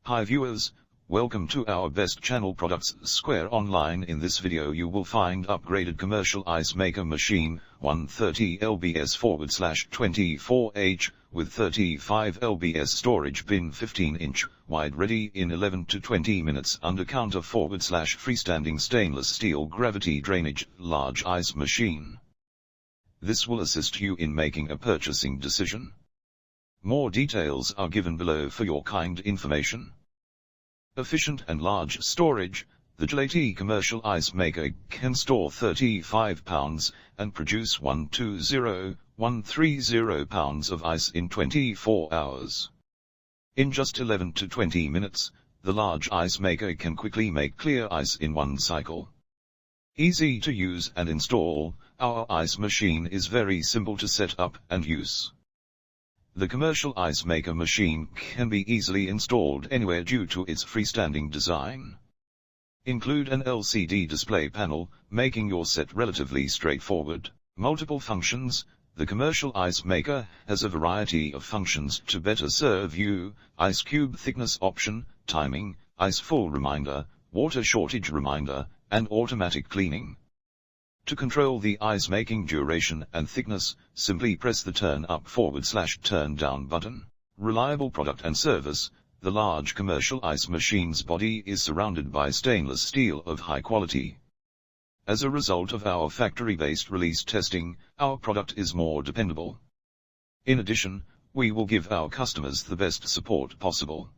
Hi viewers, welcome to our best channel products Square Online. In this video you will find upgraded commercial ice maker machine 130 lbs/24H with 35 lbs storage bin 15-inch wide, ready in 11 to 20 minutes. Under counter /freestanding stainless steel gravity drainage large ice machine. This will assist you in making a purchasing decision. More details are given below for your kind information. Efficient and large storage. The GILATI commercial ice maker can store 35 pounds and produce 120-130 pounds of ice in 24 hours. In just 11 to 20 minutes, the large ice maker can quickly make clear ice in one cycle. Easy to use and install, our ice machine is very simple to set up and use. The commercial ice maker machine can be easily installed anywhere due to its freestanding design. Include an LCD display panel, making your set relatively straightforward. Multiple functions. The commercial ice maker has a variety of functions to better serve you: ice cube thickness option, timing, ice full reminder, water shortage reminder, and automatic cleaning. To control the ice making duration and thickness, simply press the turn up / turn down button. Reliable product and service. The large commercial ice machine's body is surrounded by stainless steel of high quality. As a result of our factory-based release testing, our product is more dependable. In addition, we will give our customers the best support possible.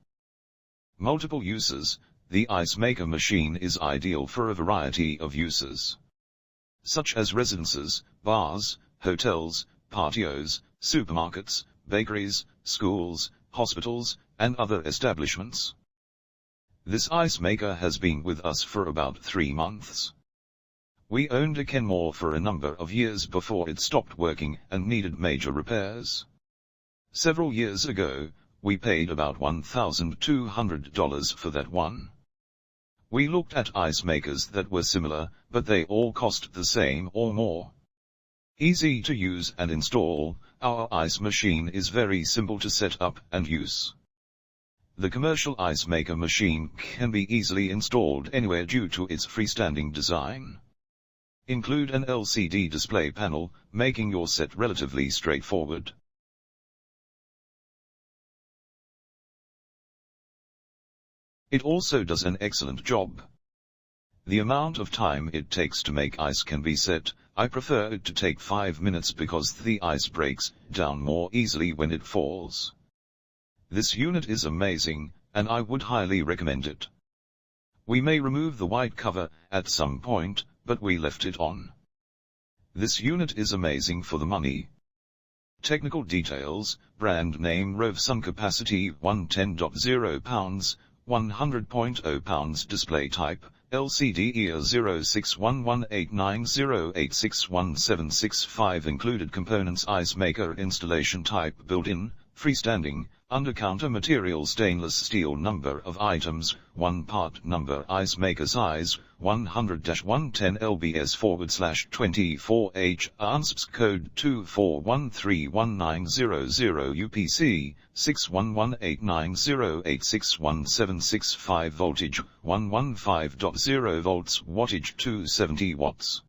Multiple uses. The ice maker machine is ideal for a variety of uses, such as residences, bars, hotels, patios, supermarkets, bakeries, schools, hospitals, and other establishments. This ice maker has been with us for about 3 months. We owned a Kenmore for a number of years before it stopped working and needed major repairs. Several years ago, we paid about $1,200 for that one. We looked at ice makers that were similar, but they all cost the same or more. Easy to use and install, our ice machine is very simple to set up and use. The commercial ice maker machine can be easily installed anywhere due to its freestanding design. Include an LCD display panel, making your set relatively straightforward. It also does an excellent job. The amount of time it takes to make ice can be set. I prefer it to take 5 minutes because the ice breaks down more easily when it falls. This unit is amazing, and I would highly recommend it. We may remove the white cover at some point, but we left it on. This unit is amazing for the money. Technical details. Brand name Rovsun, capacity 110.0 pounds, 100.0 pounds. Display type, LCD EAR 061189086175. Included components: ice maker installation type built-in, freestanding, under-counter material stainless steel. Number of items, 1 part. Number ice maker size, 100-110 lbs/24H. ANSPS code 24131900 UPC 61189086175. Voltage 115.0 volts. Wattage 270 watts.